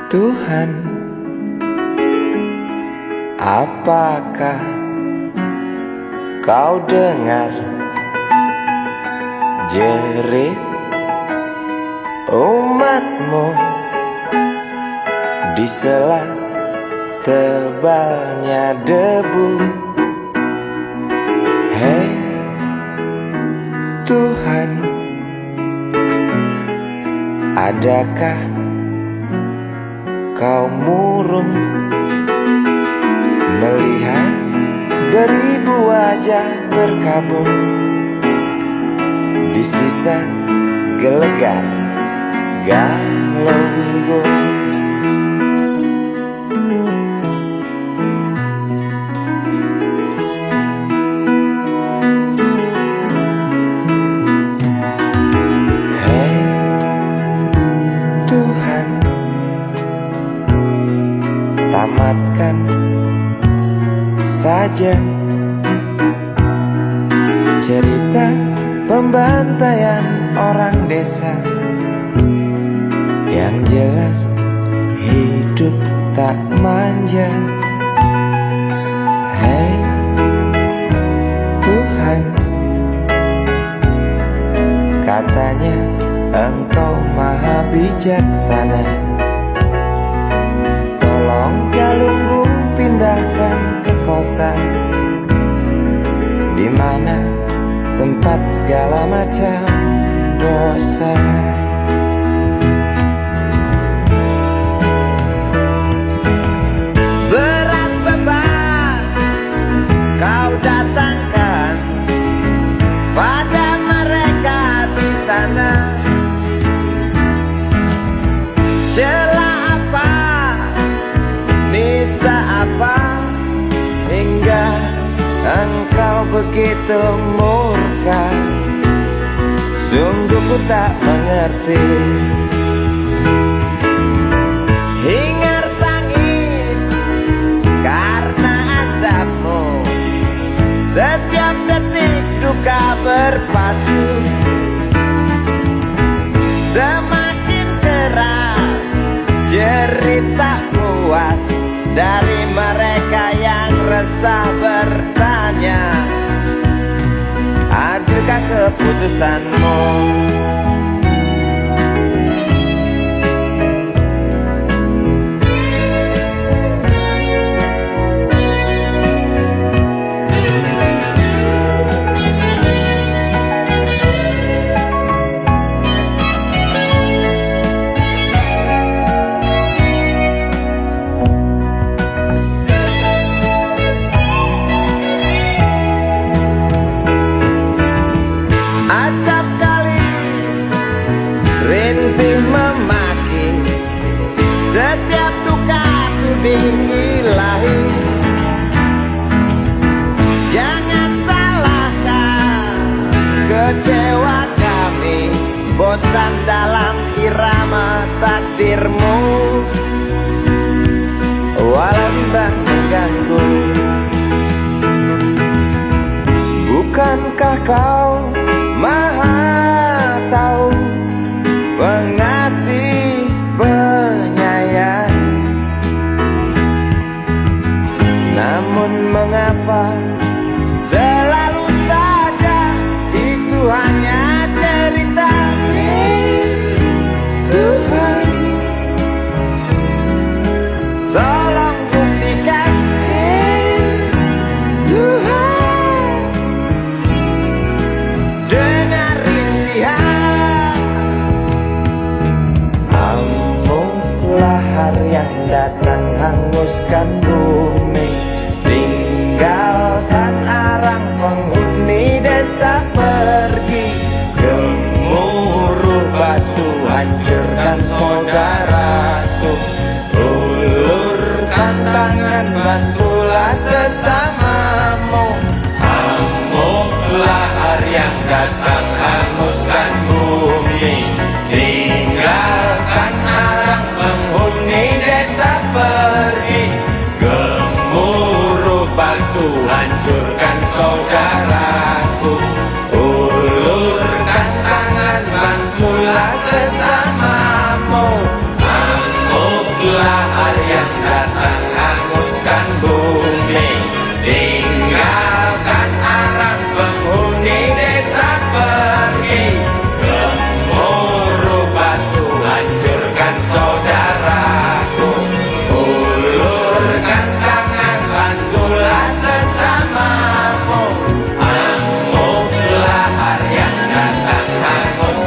Tuhan, apakah kau dengar jerit umatmu di sela tebalnya debu? Hei Tuhan, adakah kau murung melihat beribu wajah berkabung di sisa gelegar Galunggung? Tamatkan saja cerita pembantaian orang desa. Yang jelas hidup tak manja. Hei Tuhan, katanya Engkau maha bijaksana. Tolong Galunggung pindahkan ke kota, di mana tempat segala macam dosa. Berat beban kau datangkan pada mereka di sana. Celah apa, nista apa, hingga Engkau begitu murka? Sungguh ku tak mengerti. Hingar tangis karena azabmu, setiap detik duka berpatu. Semakin keras cerita puas dari mereka yang resah bertanya, adilkah keputusanmu? Acap kali rintih memaki, setiap duka tuding ilahi. Jangan salahkan kecewa kami, bosan dalam irama takdirmu. Walau bimbang mengganggu, bukankah kau Maha tahu, pengasih, penyayang? Namun mengapa selalu saja itu hanya cerita? Tuhan, tolong buktikan. Tuhan, lahar yang datang hanguskan bumi, tinggalkan arang penghuni desa pergi. Gemuruh batu hancurkan saudaraku, ulurkan tangan bantulah sesamamu. Amuk lahar yang datang hanguskan bumi, tinggalkan arang penghuni desa pergi. Gemuruh batu hancurkan saudaraku, ulurkan tangan bantulah sesamamu. Amuk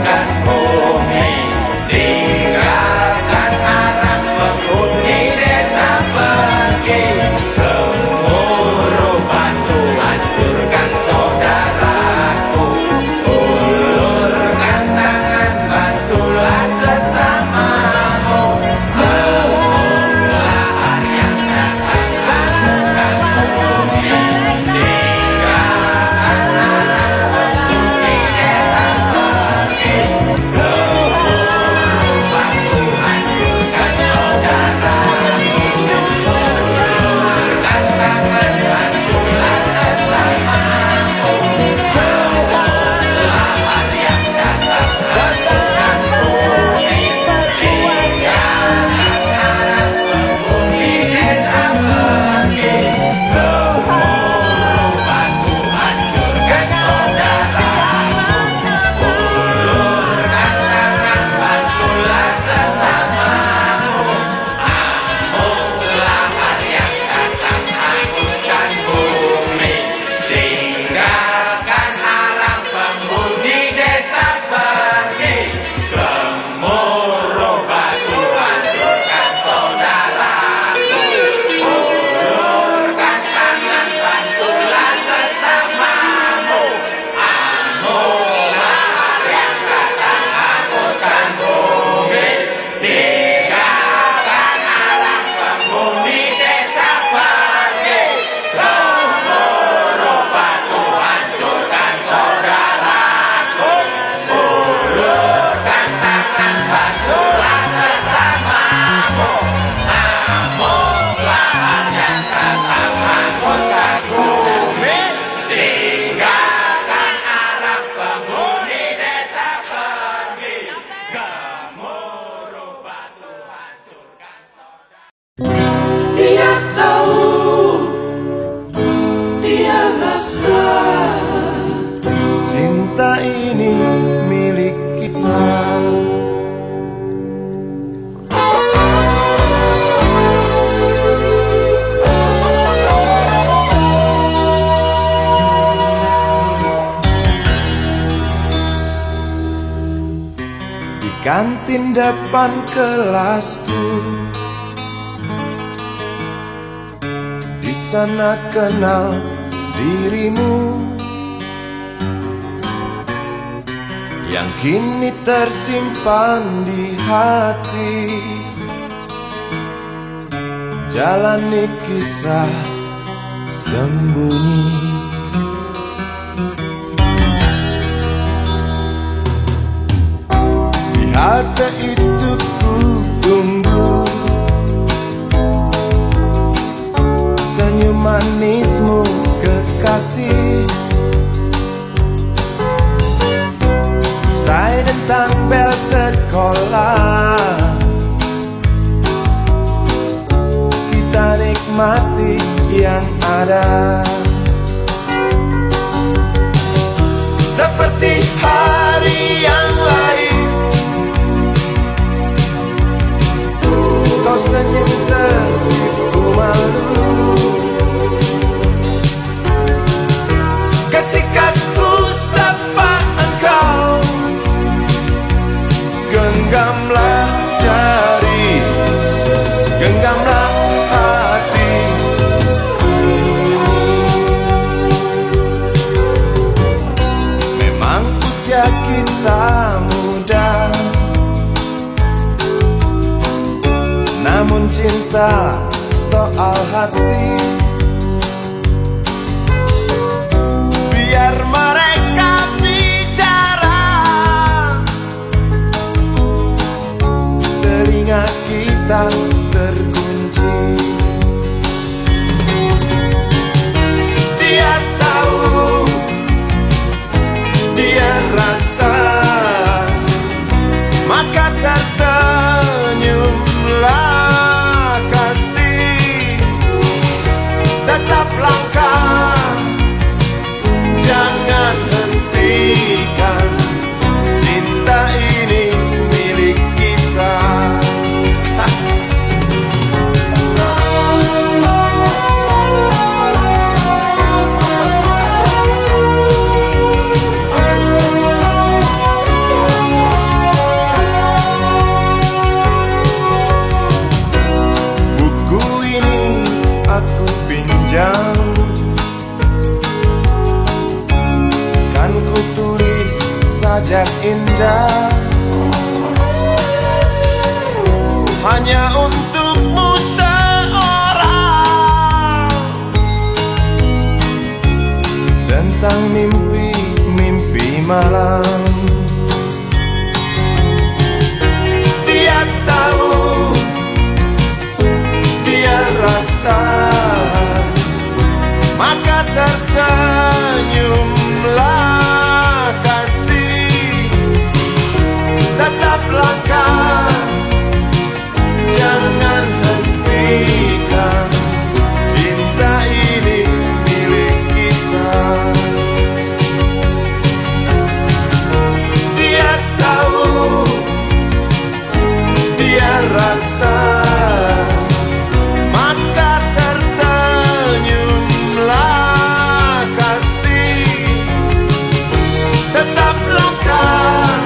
hancurkan bumi, tinggalkan anak penghuni desa pergi. Gemuruh batu hancurkan saudaraku, ulurkan tangan bantulah sesamamu. Permulaan yang datang hancurkan bumi, tinggalkan anak penghuni desa pergi. Gemuruh batu hancurkan saudaraku, ulurkan tangan bantulah sesamamu. Permulaan yang datang hancurkan bumi, tinggalkan anak penghuni desa pergi. Gemuruh batu hancurkan saudaraku, ulurkan tangan bantulah sesamamu. Lahar yang datang hanguskan bumi, tinggalkan alam penghuni desa pergi. Gemuruh batu hancurkan saudaraku, ulurkan tangan bantulah sesamamu. Lahar yang datang hanguskan bumi, tinggalkan alam penghuni desa pergi. Gemuruh batu hancurkan saudaraku, ulurkan tangan bantulah sesamamu. Lahar yang datang hanguskan bumi, tinggalkan alam penghuni desa pergi. Gemuruh batu hancurkan saudaraku. Dia tahu, dia rasa Cinta ini milik kita. Di kantin depan kelasku, di sana kenal dirimu, yang kini tersimpan di hati. Jalani kisah sembunyi. Di halte itu ku tunggu senyum manismu kekasih. Usai dentang bel sekolah, kita nikmati yang ada. Seperti hari yang lain, kau senyum tersipu malu ketika ku sapa engkau. Genggamlah jari, genggamlah hati ini. Memang usia kita muda, namun cinta soal hati. Biar mereka bicara, telinga kita terkunci. Dia tahu, dia rasa, maka tersenyumlah kasih. Tetap langkah, jangan hentikan. Cinta ini milik kita. cinta hanya untukmu seorang, tentang mimpi-mimpi malam. Dia tahu, dia rasa, maka tersenyumlah kasih. Tetap langkah, jangan hentikan, cinta ini milik kita. Dia tahu, dia rasa, maka tersenyumlah kasih. Tetap langkah,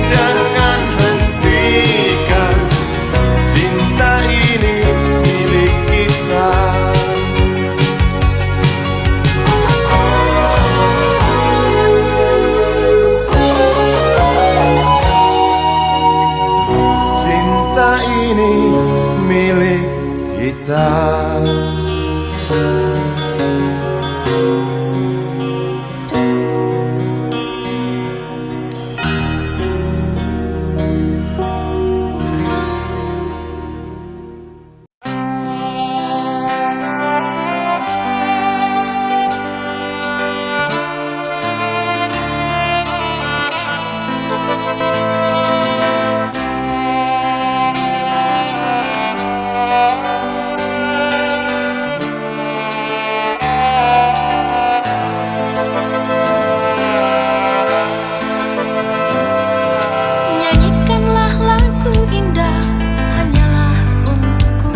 jangan hentikan, cinta ini milik kita. Cinta ini milik kita. Nyanyikanlah lagu indah hanyalah untukku.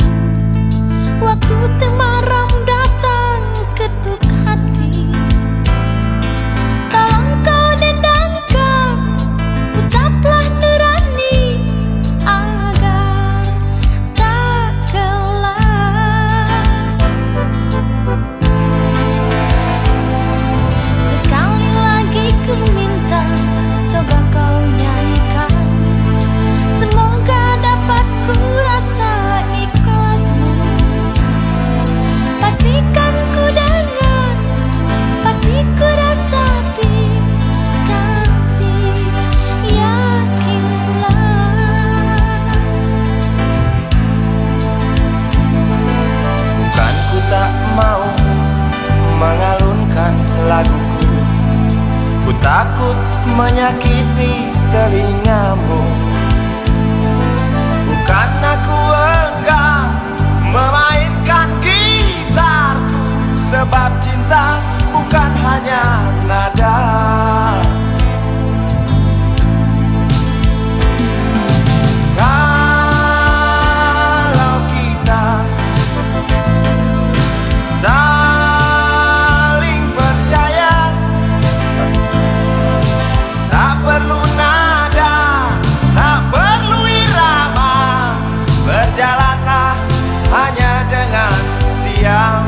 Waktu temaram datang ketuk hati, tolong kau dendangkan, usaplah nurani agar tak gelap. Sekali lagi ku minta, coba kau nyanyikan, semoga dapat ku rasa ikhlasmu. Pastikan ku dengar, pasti ku rasapi kasih, yakinlah. Bukan ku tak mau mengalunkan laguku, ku takut menyakiti telingamu. Bukan aku enggan memainkan gitarku, sebab cinta bukan hanya nada. Kalau kita saling percaya, tak perlu nada, tak perlu irama, berjalanlah hanya dengan diam.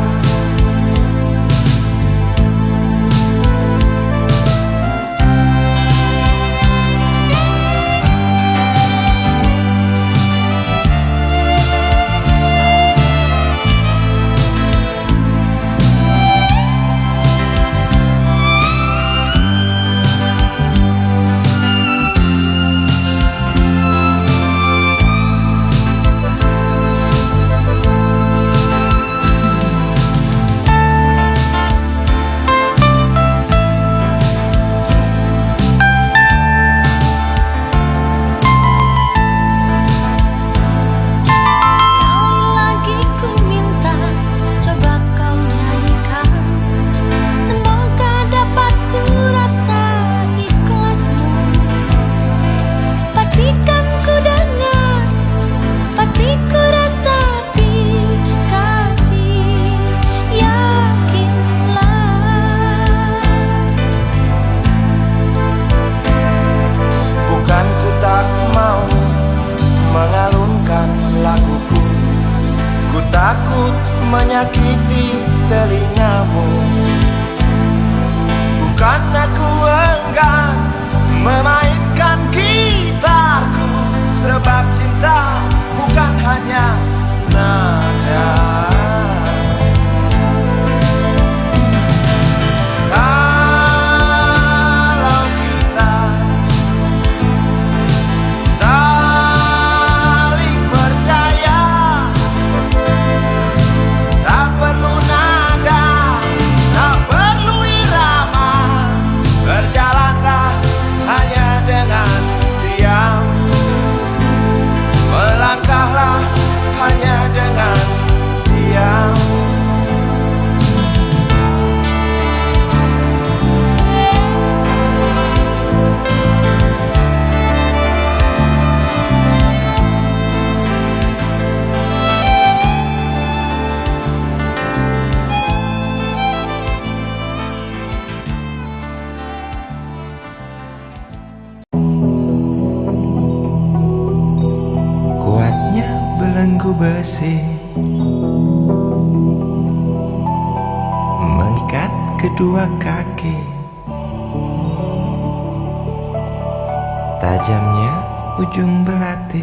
besi mengikat kedua kaki. Tajamnya ujung belati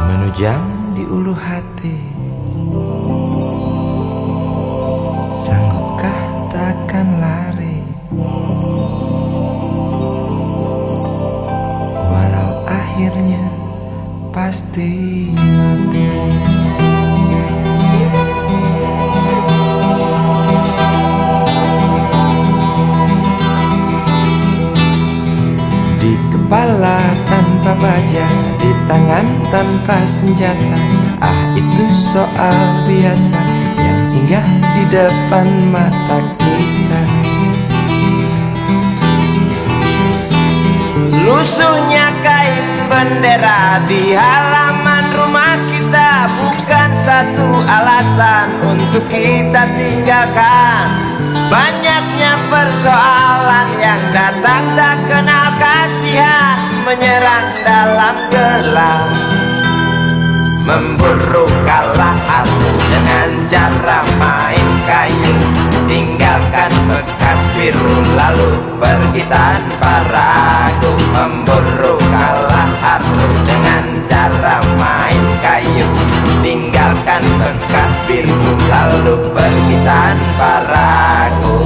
menujam di ulu hati. Sanggupkah takkan lari walau akhirnya pasti mati. Di kepala tanpa baja, di tangan tanpa senjata. Ah, itu soal biasa yang singgah di depan mata kita. Lusuhnya kain bendera di halaman rumah kita bukan satu alasan untuk kita tinggalkan. Banyaknya persoalan yang datang tak kenal kasihan, menyerang dalam gelap, memburu kalah arus dengan cara main kayu. Tinggalkan bekas biru lalu pergi tanpa ragu, memburu kalah arus dengan cara main kayu. Tinggalkan bekas biru lalu pergi tanpa ragu.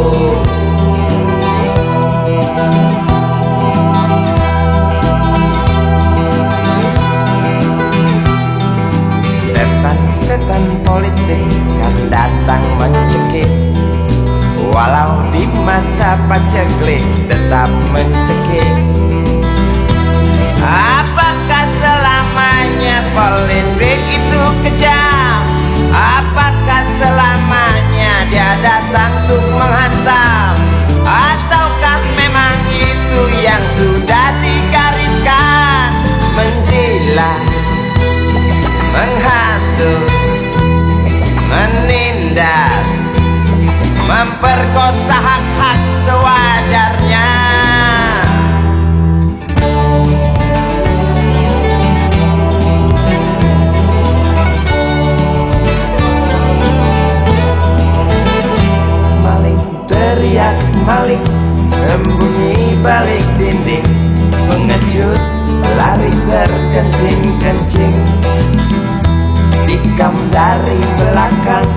Setan politik kan datang mencekik, walau di masa paceklik tetap mencekik. Apakah selamanya politik itu kejam? Apakah selamanya dia datang untuk menghantam? Ataukah memang itu yang sudah digariskan? Menjilat, menghasut, menindas, memperkosa hak-hak sewajarnya. Maling teriak maling, sembunyi balik dinding, pengecut lari terkencing-kencing. Tikam dari belakang,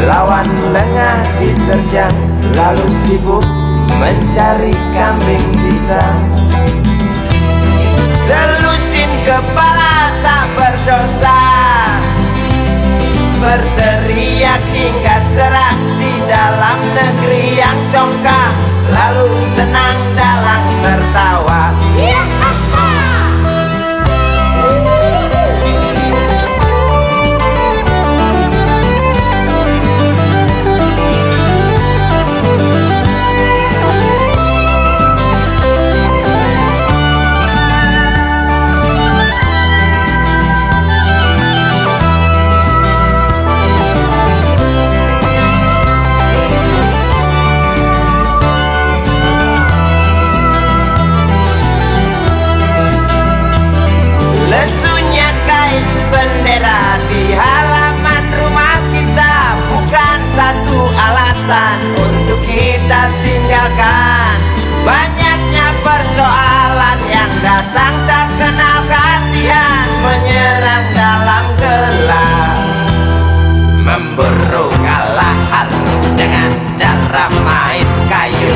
lawan lengah diterjang, lalu sibuk mencari kambing hitam. Selusin kepala tak berdosa, berteriak hingga serak di dalam negeri yang congkak, lalu senang dalam tertawa. Bendera di halaman rumah kita bukan satu alasan untuk kita tinggalkan. Banyaknya persoalan yang datang tak kenal kasihan, menyerang dalam gelap, memburu kalah harus dengan cara main kayu.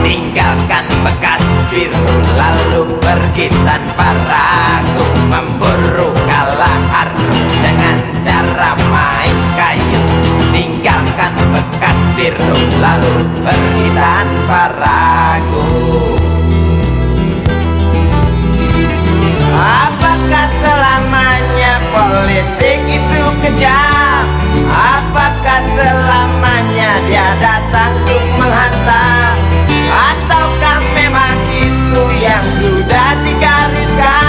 Tinggalkan bekas biru lalu pergi tanpa ragu, memburu kalah harus dengan cara main kayu. Tinggalkan bekas biru lalu pergi tanpa ragu. Apakah selamanya politik itu kejam? Apakah selamanya dia datang untuk menghantam? Ataukah memang itu yang sudah digariskan?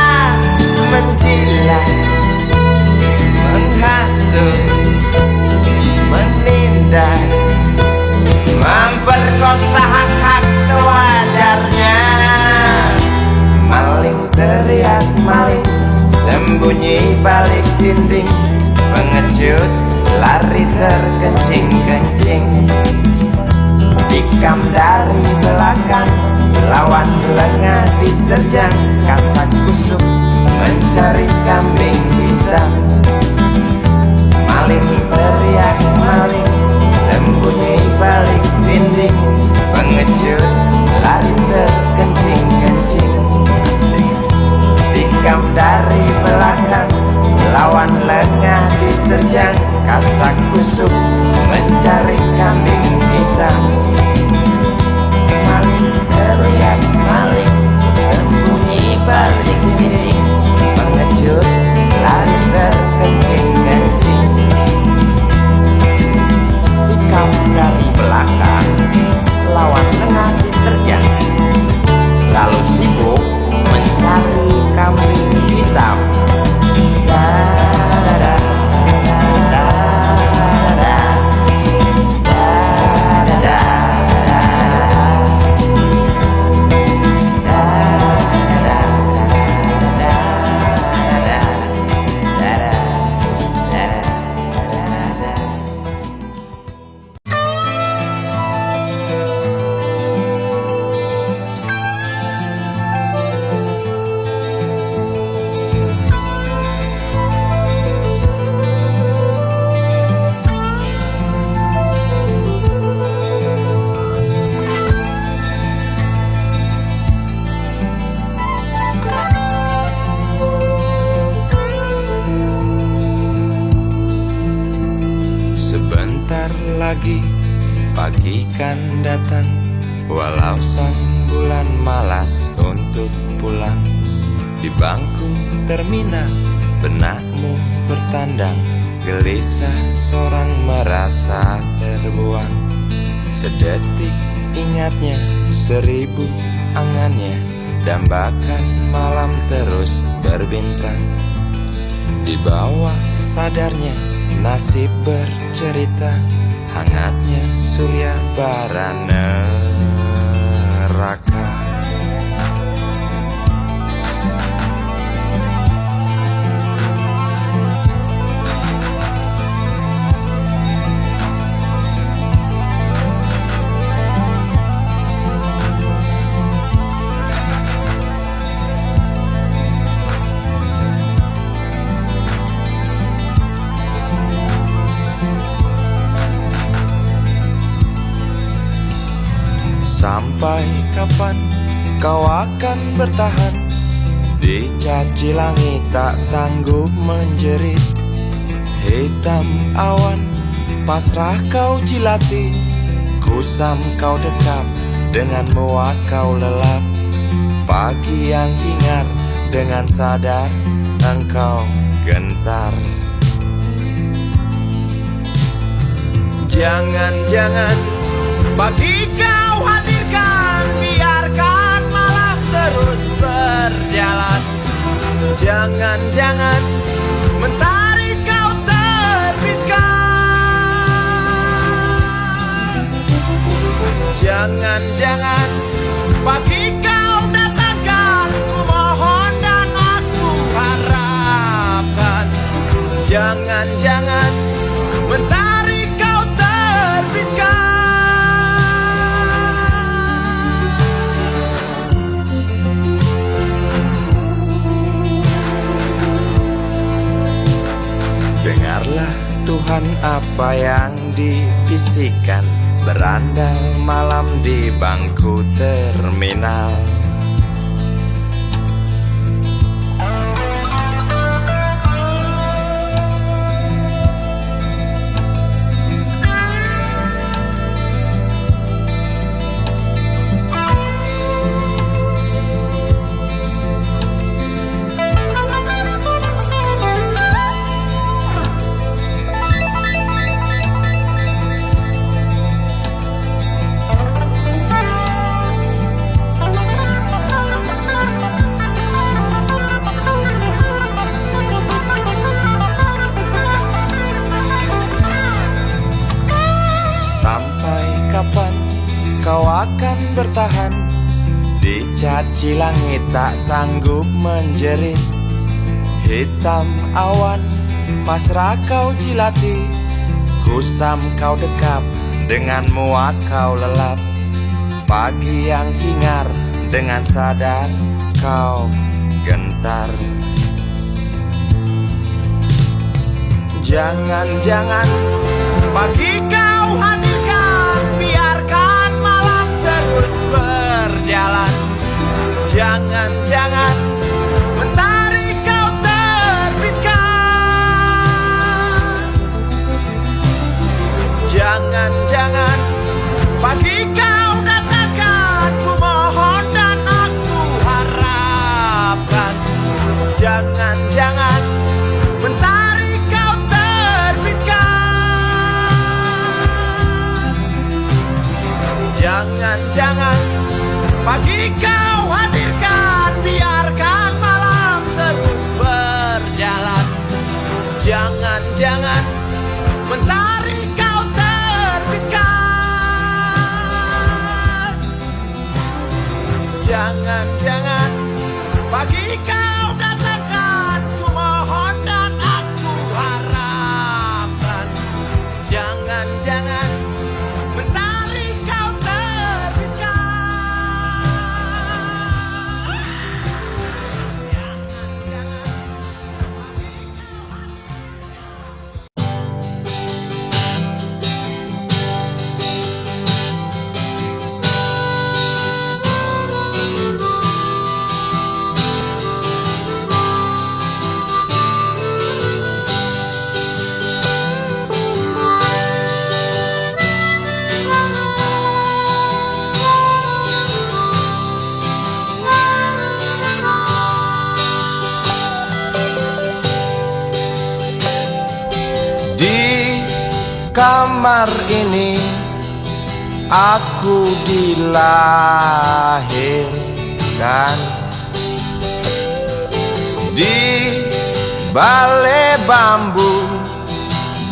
lagi, pagi kan datang. Walau sang bulan malas untuk pulang, di bangku terminal benakmu bertandang. Gelisah seorang merasa terbuang. Sedetik ingatnya, 1000 angannya. Dambakan malam terus berbintang. Di bawah sadarnya nasib bercerita. Hangatnya surya bara neraka. Sampai kapan kau akan bertahan? Dicaci langit tak sanggup menjerit. Hitam awan pasrah kau jilati. Kusam kau dekap, dengan muak kau lelap. Pagi yang hingar, dengan sadar engkau gentar. Jangan-jangan pagi kau hadirkan, biarkan malam terus berjalan. Jangan-jangan mentari kau terbitkan. Jangan-jangan pagi kau datangkan, ku mohon dan aku harapkan. Jangan-jangan mentari kau terbitkan. Dengarlah Tuhan apa yang dibisikkan. Berandal malam di bangku terminal. Kapan kau akan bertahan? Dicaci langit tak sanggup menjerit. Hitam awan pasrah kau jilati. Kusam kau dekap, dengan muak kau lelap. Pagi yang hingar, dengan sadar kau gentar. Jangan-jangan pagi kau hadirkan, biarkan malam terus berjalan. Jangan-jangan mentari kau terbitkan. Jangan-jangan pagi kau datangkan, ku mohon dan aku harapkan. Jangan-jangan mentari kau terbitkan. Jangan-jangan pagi kau hadirkan, biarkan malam terus berjalan. Jangan-jangan mentari kau terbitkan. Jangan-jangan pagi kau datangkan, ku mohon dan aku harapkan. Jangan-jangan mentari kau terbitkan. Jangan-jangan pagi kau. kamar ini aku dilahirkan. Di balai bambu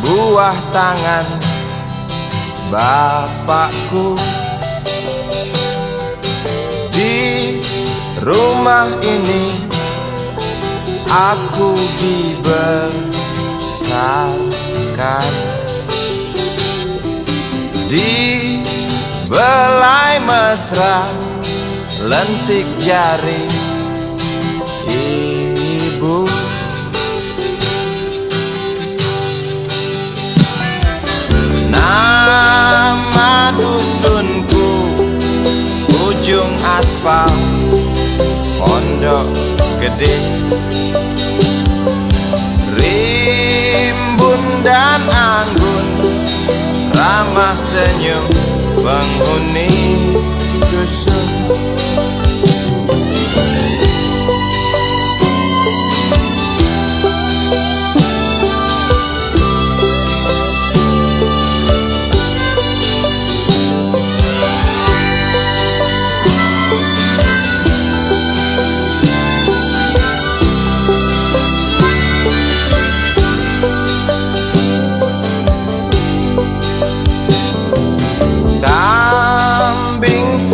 buah tangan bapakku. Di rumah ini aku dibesarkan. Di belai mesra lentik jari ibu. Nama dusunku ujung aspal Pondok Gede. Rimbun dan anggun ramah senyum penghuni dusun.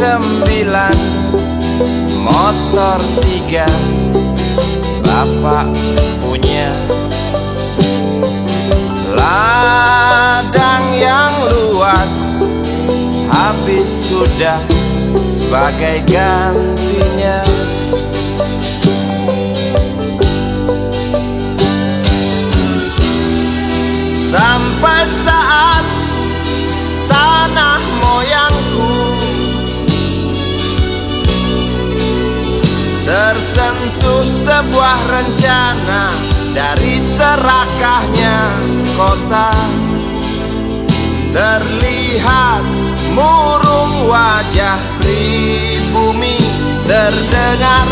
Sembilan, motor 3 bapak punya. Ladang yang luas habis sudah sebagai gantinya. Sampai saat tanah moyangku tersentuh sebuah rencana dari serakahnya kota. Terlihat murung wajah pribumi, terdengar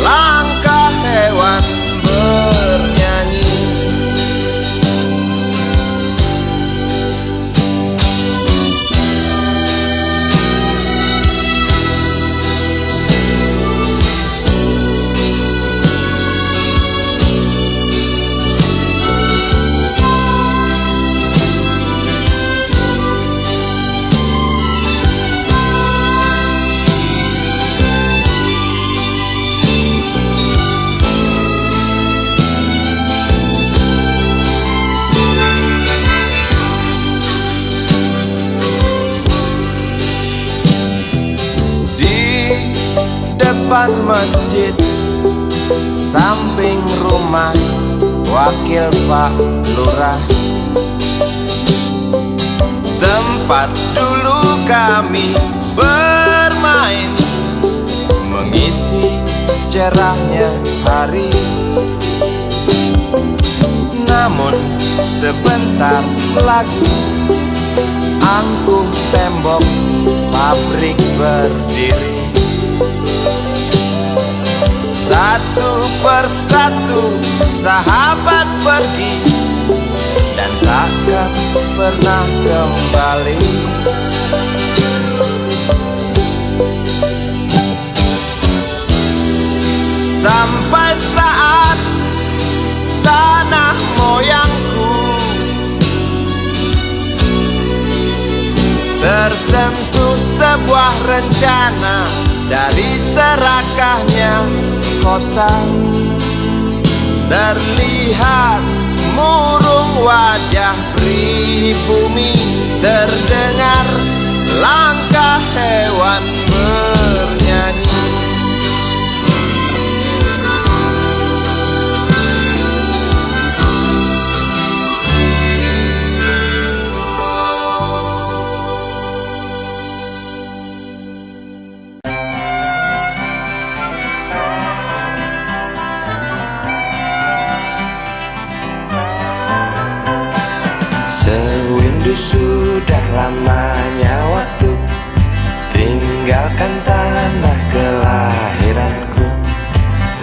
langkah hewan bernyanyi. Depan masjid samping rumah wakil Pak Lurah, tempat dulu kami bermain mengisi cerahnya hari. Namun sebentar lagi angkuh tembok pabrik berdiri. Satu persatu sahabat pergi dan takkan pernah kembali. Sampai saat tanah moyangku tersentuh sebuah rencana dari serakahnya kota. Terlihat murung wajah pribumi, terdengar langkah hewan bernyanyi. Sewindu sudah lamanya waktu tinggalkan tanah kelahiranku.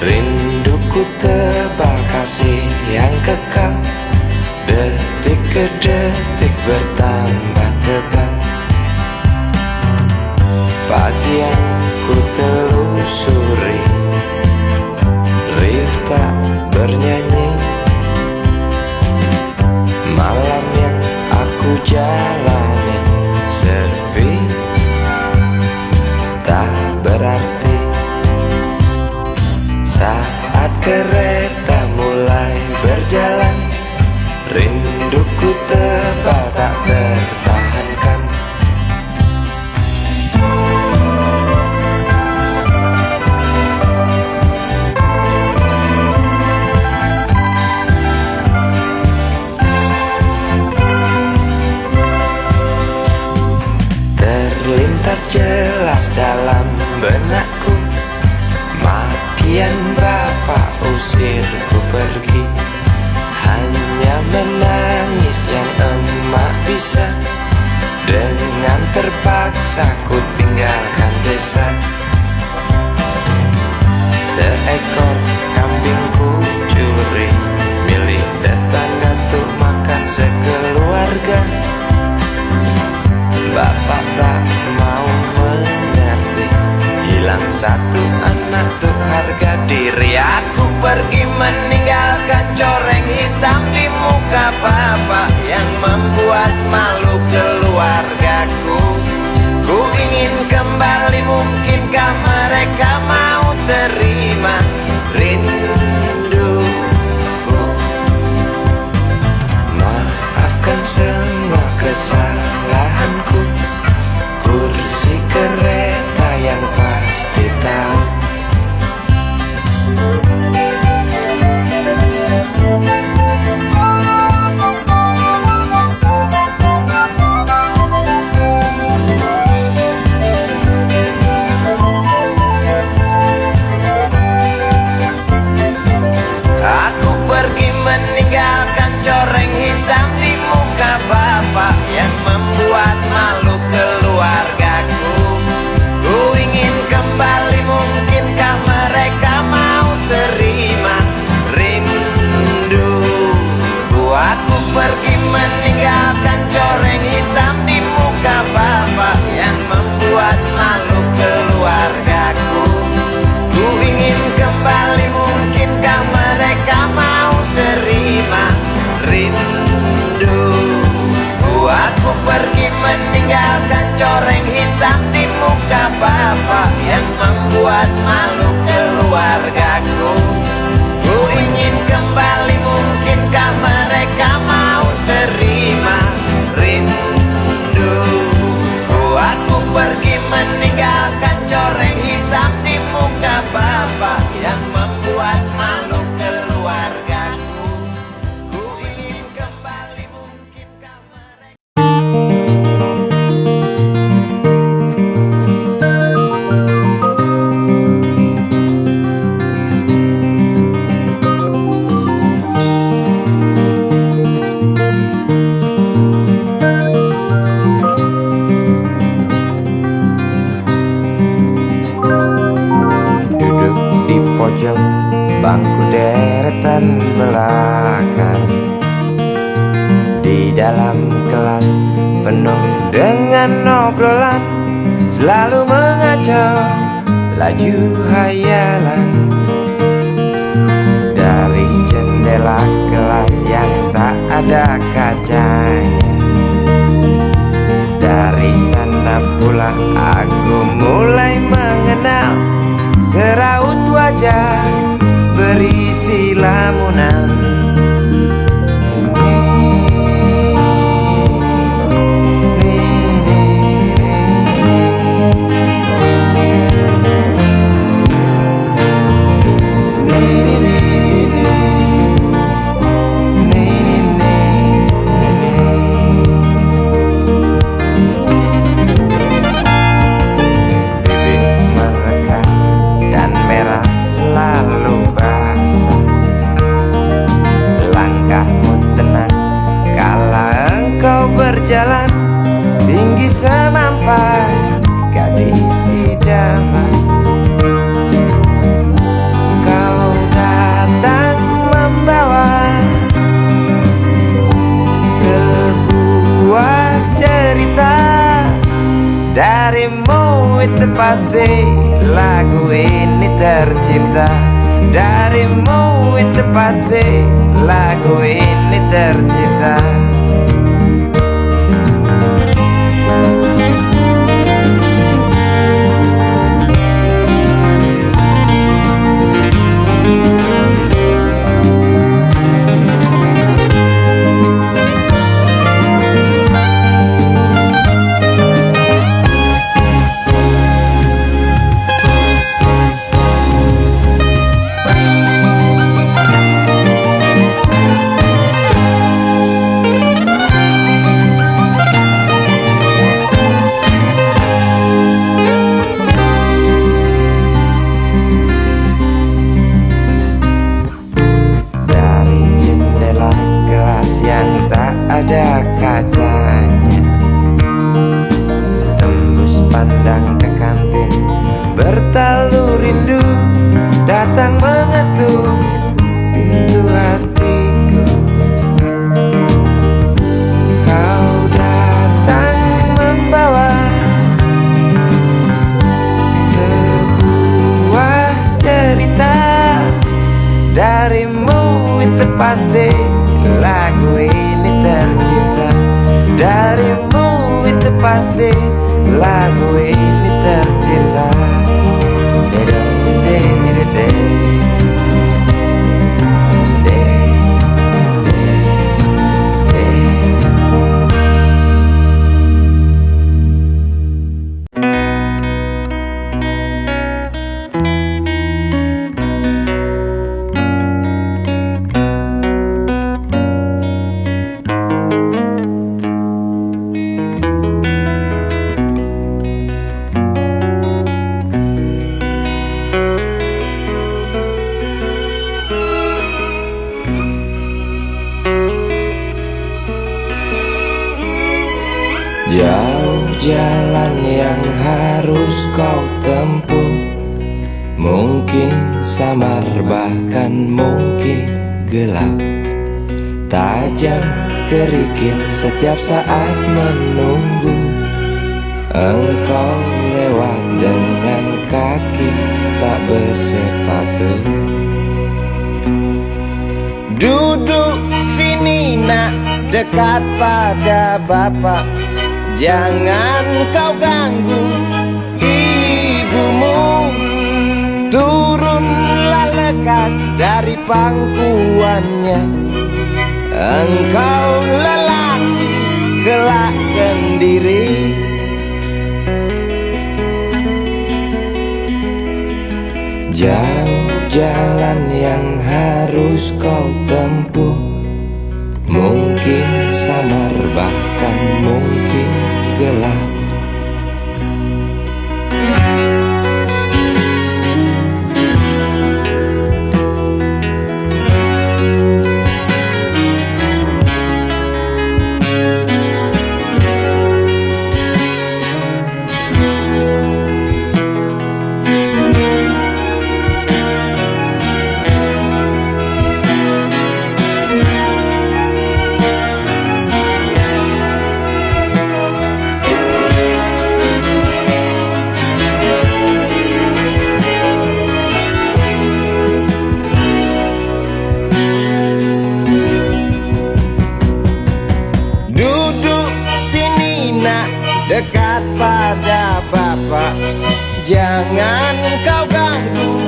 Rinduku tebal kasih yang kekal, detik ke detik bertambah tebal. Pagi yang ku telusuri, riuh tak bernyanyi. Malam yang aku jalani sepi, tak berarti. Saat kereta mulai berjalan, rinduku tebal tak tertahankan. Terlintas jelas dalam benakku, makian bapak usirku pergi. Hanya menangis yang emak bisa, dengan terpaksa ku tinggalkan desa. Seekor kambing ku curi milik tetangga untuk makan sekeluarga. Bapak tak mau mengerti, hilang satu anak tuh harga diri. Aku pergi meninggalkan coreng hitam di muka bapak yang membuat malu keluargaku. Ku ingin kembali, mungkinkah mereka mau terima rinduku? Maafkan semua kesalahanku, kursi kereta yang pasti tahu. Aku pergi meninggalkan coreng hitam di muka bapak yang membuat malu keluargaku. Ku ingin kembali, mungkinkah mereka mau terima rinduku? Aku pergi meninggalkan coreng hitam di muka bapak yang membuat malu keluargaku. Ku ingin kembali, mungkinkah mereka mau terima rinduku? Aku pergi meninggalkan coreng hitam di muka bapak yang membuat malu keluargaku. Ku ingin kembali, mungkinkah mereka mau terima rinduku? Aku pergi meninggalkan coreng hitam di muka bapak yang membuat malu keluargaku. Ku ingin kembali, mungkinkah mereka. Duduk di pojok bangku deretan belakang, di dalam kelas penuh dengan obrolan, selalu mengacau laju hayalan. Dari jendela kelas yang tak ada kacanya, dari sana pula aku mulai mengenal seraut wajah berisi lamunan. lagu ini tercipta. Darimu itu pasti lagu ini tercipta. Ada kacanya, tembus pandang ke kantin, bertalu rindu datang mengetuk pintu hatiku. Kau datang membawa sebuah cerita. Darimu itu pasti lagu ini tercipta. Darimu itu pasti lagu ini tercipta. Jauh jalan yang harus kau tempuh, mungkin samar bahkan mungkin gelap, tajam kerikil setiap saat menunggu. Engkau lewat dengan kaki tak bersepatu. Duduk sini nak, dekat pada bapak, jangan kau ganggu ibumu. Turunlah lekas dari pangkuannya, engkau lelaki kelak sendiri. Jauh jalan yang harus kau tempuh, mungkin samar bahkan mungkin gelap. Dekat pada bapak, jangan kau ganggu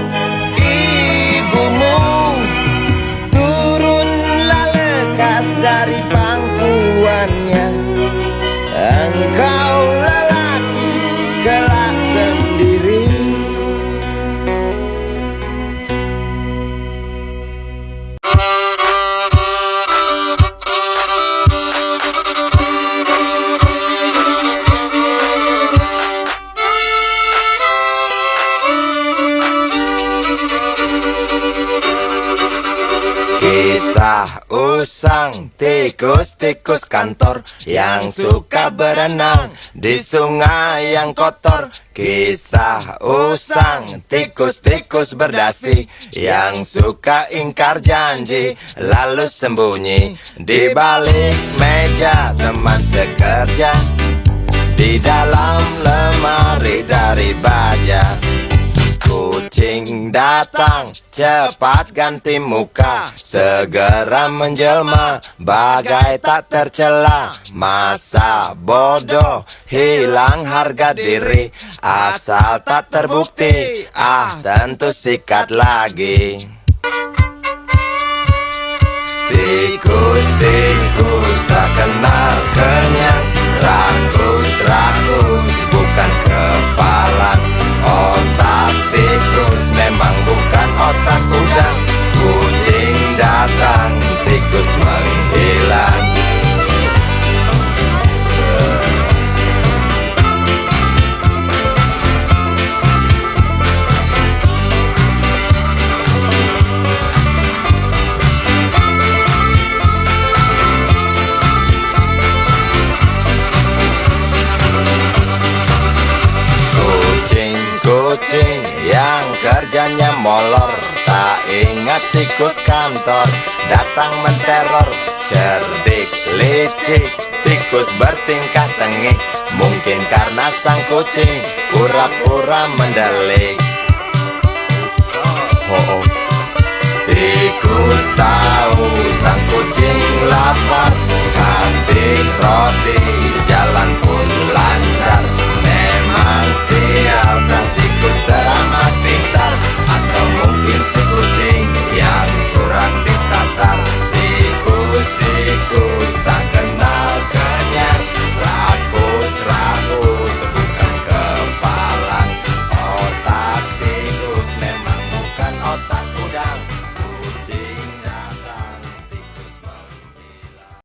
ibumu. Turunlah lekas dari pangkuannya, engkau lelaki kelak sendiri. Kisah usang tikus-tikus kantor yang suka berenang di sungai yang kotor. Kisah usang tikus-tikus berdasi yang suka ingkar janji lalu sembunyi di balik meja teman sekerja, di dalam lemari dari baja. datang, cepat ganti muka, segera menjelma, bagai tak tercela. Masa bodoh, hilang harga diri, asal tak terbukti, tentu sikat lagi. Tikus-tikus tak kenal kenyang, rakus-rakus bukan kepala. Otak tikus memang bukan otak udang. Kucing datang, tikus menghilang. Kucing yang kerjanya molor, tak ingat tikus kantor, datang menteror. Cerdik, licik, tikus bertingkah tengik, mungkin karena sang kucing pura-pura mendelik. Tikus tahu sang kucing lapar, kasih roti, jalan